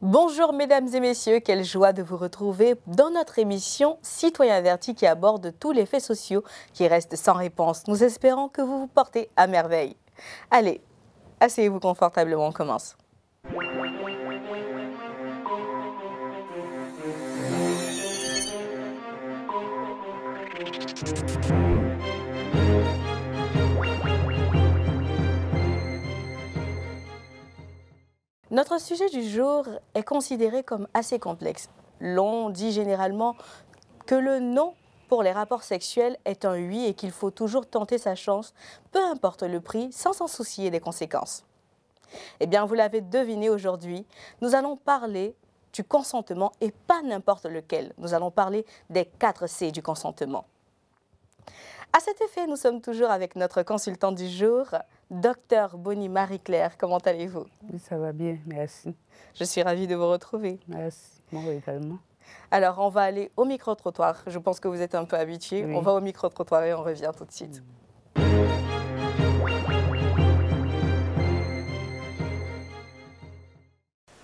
Bonjour mesdames et messieurs, quelle joie de vous retrouver dans notre émission Citoyens avertis qui aborde tous les faits sociaux qui restent sans réponse. Nous espérons que vous vous portez à merveille. Allez, asseyez-vous confortablement, on commence. Notre sujet du jour est considéré comme assez complexe. L'on dit généralement que le non pour les rapports sexuels est un oui et qu'il faut toujours tenter sa chance, peu importe le prix, sans s'en soucier des conséquences. Eh bien, vous l'avez deviné aujourd'hui, nous allons parler du consentement et pas n'importe lequel. Nous allons parler des 4 C du consentement. À cet effet, nous sommes toujours avec notre consultante du jour, Dr Bonnie Marie-Claire. Comment allez-vous? Oui, ça va bien, merci. Je suis ravie de vous retrouver. Merci, moi également. Alors, on va aller au micro-trottoir. Je pense que vous êtes un peu habitués. Oui. On va au micro-trottoir et on revient tout de suite.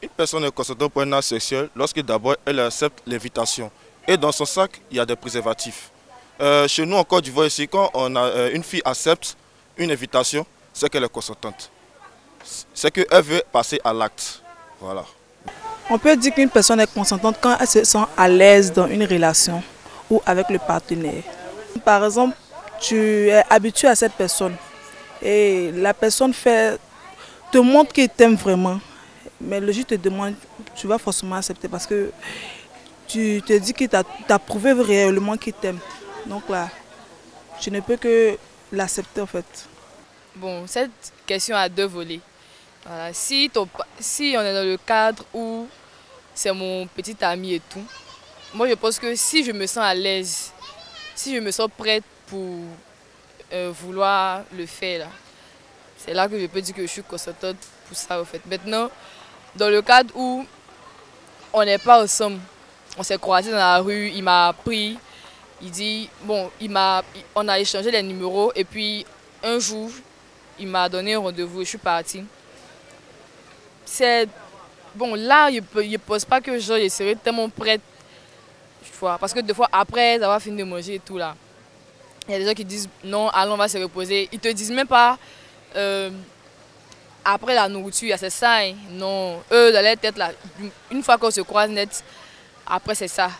Une personne est consentante pour un acte sexuel lorsque d'abord elle accepte l'invitation. Et dans son sac, il y a des préservatifs. Chez nous en Côte d'Ivoire ici, quand une fille accepte une invitation, c'est qu'elle est consentante. C'est qu'elle veut passer à l'acte. Voilà. On peut dire qu'une personne est consentante quand elle se sent à l'aise dans une relation ou avec le partenaire. Par exemple, tu es habitué à cette personne et la personne te montre qu'il t'aime vraiment. Mais le juge te demande, tu vas forcément accepter parce que tu te dis qu'il t'a prouvé réellement qu'il t'aime. Donc là, tu ne peux que l'accepter en fait. Bon, cette question a 2 volets. Voilà. Si on est dans le cadre où c'est mon petit ami et tout, moi je pense que si je me sens à l'aise, si je me sens prête pour vouloir le faire, c'est là que je peux dire que je suis consentante pour ça en fait. Maintenant, dans le cadre où on n'est pas ensemble, on s'est croisés dans la rue, il m'a pris, il dit, bon, on a échangé les numéros et puis un jour, il m'a donné un rendez-vous et je suis partie. C'est bon, là, je ne pense pas que je serai tellement prête. Parce que des fois, après avoir fini de manger et tout là, il y a des gens qui disent non, allons, on va se reposer. Ils ne te disent même pas après la nourriture, c'est ça. Hein. Non, eux, dans leur tête là, une fois qu'on se croise net, après c'est ça.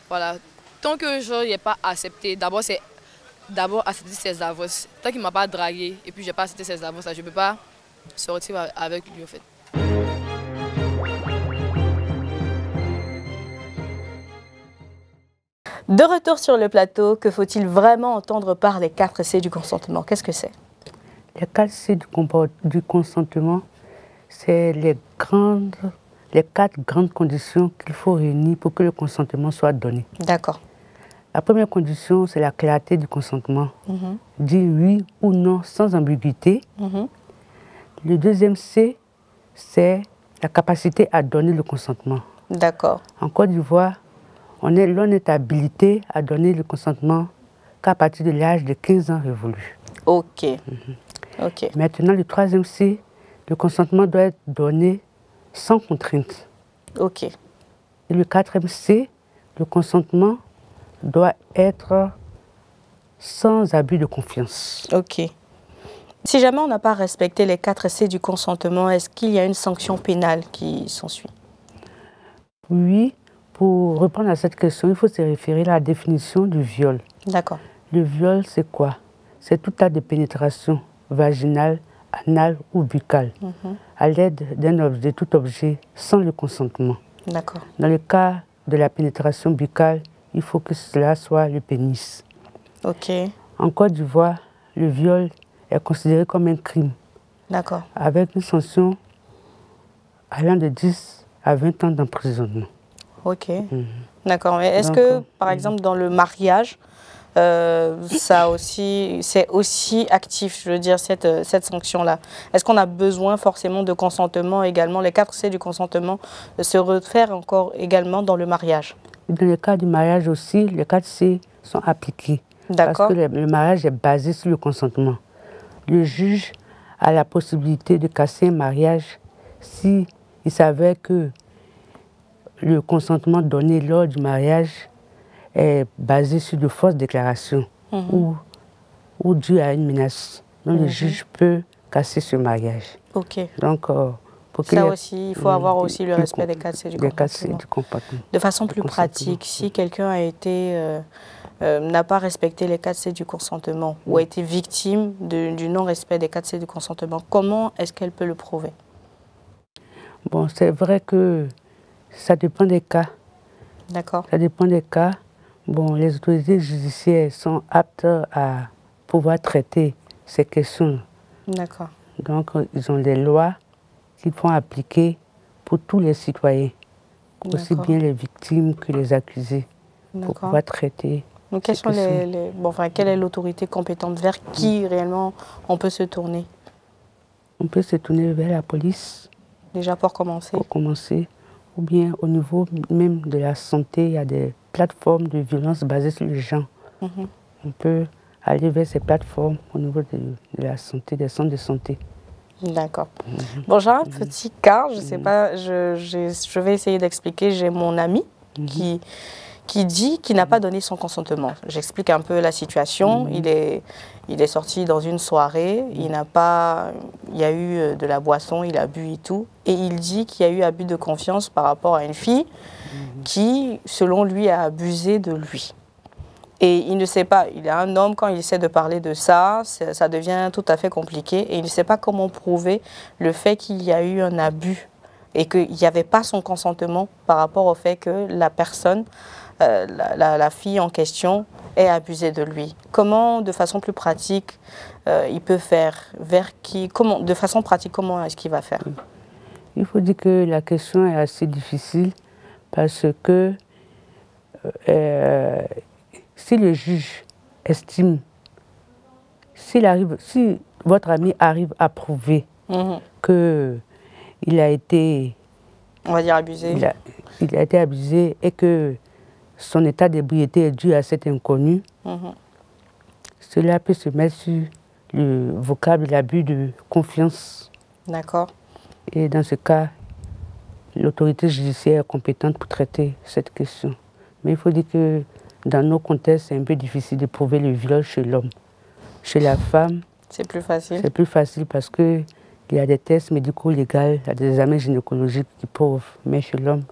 Voilà. Tant que je n'ai pas accepté, d'abord accepter ses avances. Tant qu'il ne m'a pas dragué et puis je n'ai pas accepté ses avances, je ne peux pas sortir avec lui en fait. De retour sur le plateau, que faut-il vraiment entendre par les 4 C du consentement? Qu'est-ce que c'est? Les 4 C du consentement, c'est les 4 grandes conditions qu'il faut réunir pour que le consentement soit donné. D'accord. La première condition, c'est la clarté du consentement. Dire oui ou non sans ambiguïté. Le deuxième C, c'est la capacité à donner le consentement. D'accord. En Côte d'Ivoire, l'on est habilité à donner le consentement qu'à partir de l'âge de 15 ans révolu. Ok. Ok. Maintenant, le troisième C, le consentement doit être donné sans contrainte. Ok. Et le quatrième C, le consentement doit être sans abus de confiance. Ok. Si jamais on n'a pas respecté les 4 C du consentement, est-ce qu'il y a une sanction pénale qui s'ensuit? Oui, pour répondre à cette question, il faut se référer à la définition du viol. D'accord. Le viol, c'est quoi? C'est tout acte de pénétration vaginale, anale ou buccale, à l'aide de tout objet sans le consentement. D'accord. Dans le cas de la pénétration buccale, il faut que cela soit le pénis. Ok. En Côte d'Ivoire, le viol est considéré comme un crime. D'accord. Avec une sanction allant de 10 à 20 ans d'emprisonnement. Ok. D'accord. Mais est-ce que, par exemple, dans le mariage, c'est aussi actif, je veux dire, cette sanction-là? Est-ce qu'on a besoin forcément de consentement également? Les 4 C du consentement se refaire encore également dans le mariage? Dans le cas du mariage aussi, les 4 C sont appliqués. D'accord. Parce que le mariage est basé sur le consentement. Le juge a la possibilité de casser un mariage si il s'avère que le consentement donné lors du mariage est basé sur de fausses déclarations ou dû à une menace. Donc le juge peut casser ce mariage. Ok. Donc, pour ça aussi, il faut avoir aussi le respect des 4C du comportement. De façon plus pratique, si quelqu'un a été n'a pas respecté les 4C du consentement ou a été victime du non-respect des 4C du consentement, comment est-ce qu'elle peut le prouver? Bon, c'est vrai que ça dépend des cas. D'accord. Ça dépend des cas. Bon, les autorités judiciaires sont aptes à pouvoir traiter ces questions. D'accord. Donc, ils ont des lois qu'ils font appliquer pour tous les citoyens, aussi bien les victimes que les accusés, pour pouvoir traiter. Donc, quelle est l'autorité compétente vers qui réellement on peut se tourner? On peut se tourner vers la police. Déjà pour commencer. Pour commencer. Ou bien au niveau même de la santé, il y a des plateformes de violence basées sur les gens. On peut aller vers ces plateformes au niveau de la santé, des centres de santé. D'accord. Bon, j'ai un petit cas, je ne sais pas, je vais essayer d'expliquer. J'ai mon ami qui dit qu'il n'a pas donné son consentement. J'explique un peu la situation. Il est sorti dans une soirée, il y a eu de la boisson, il a bu et tout. Et il dit qu'il y a eu abus de confiance par rapport à une fille qui, selon lui, a abusé de lui. Et il ne sait pas, il est un homme, quand il essaie de parler de ça, ça devient tout à fait compliqué. Et il ne sait pas comment prouver le fait qu'il y a eu un abus et qu'il n'y avait pas son consentement par rapport au fait que la personne, la fille en question, ait abusé de lui. Comment, de façon plus pratique, il peut faire? De façon pratique, comment est-ce qu'il va faire? Il faut dire que la question est assez difficile parce que si le juge estime, si votre ami arrive à prouver qu'il a été, on va dire, abusé, il a été abusé et que son état d'ébriété est dû à cet inconnu, cela peut se mettre sur le vocable de l'abus de confiance. D'accord. Et dans ce cas, l'autorité judiciaire est compétente pour traiter cette question. Mais il faut dire que dans nos contextes, c'est un peu difficile de prouver le viol chez l'homme. Chez la femme, c'est plus facile. C'est plus facile parce qu'il y a des tests médico-légaux, il y a des examens gynécologiques qui prouvent. Mais chez l'homme,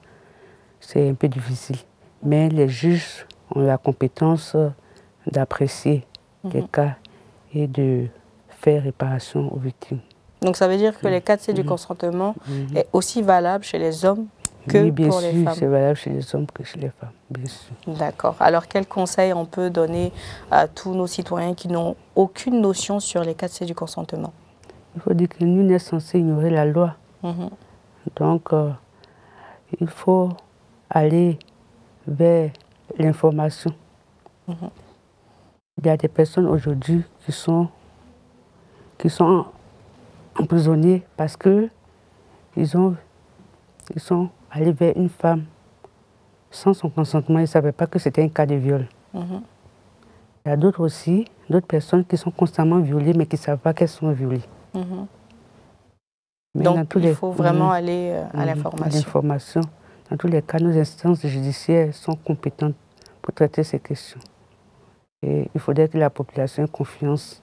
c'est un peu difficile. Mais les juges ont la compétence d'apprécier les cas et de faire réparation aux victimes. Donc ça veut dire que les 4C du consentement est aussi valable chez les hommes que pour les femmes. Oui, c'est valable chez les hommes que chez les femmes, bien sûr. D'accord. Alors quels conseils on peut donner à tous nos citoyens qui n'ont aucune notion sur les 4C du consentement? Il faut dire que nul n'est censé ignorer la loi. Donc il faut aller vers l'information. Il y a des personnes aujourd'hui qui sont emprisonnés parce qu'ils sont allés vers une femme sans son consentement. Ils ne savaient pas que c'était un cas de viol. Il y a d'autres personnes qui sont constamment violées mais qui ne savent pas qu'elles sont violées. Donc il faut vraiment aller à l'information. Dans tous les cas, nos instances judiciaires sont compétentes pour traiter ces questions. Et il faudrait que la population ait confiance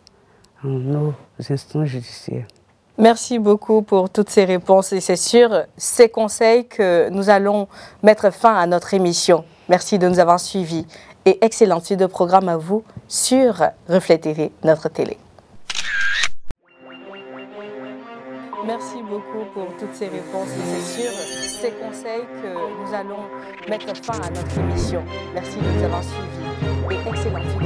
en nos instances judiciaires. Merci beaucoup pour toutes ces réponses et c'est sur ces conseils que nous allons mettre fin à notre émission. Merci de nous avoir suivis et excellente suite de programme à vous sur Reflet TV, notre télé. Merci beaucoup pour toutes ces réponses et c'est sur ces conseils que nous allons mettre fin à notre émission. Merci de nous avoir suivis et excellente suite.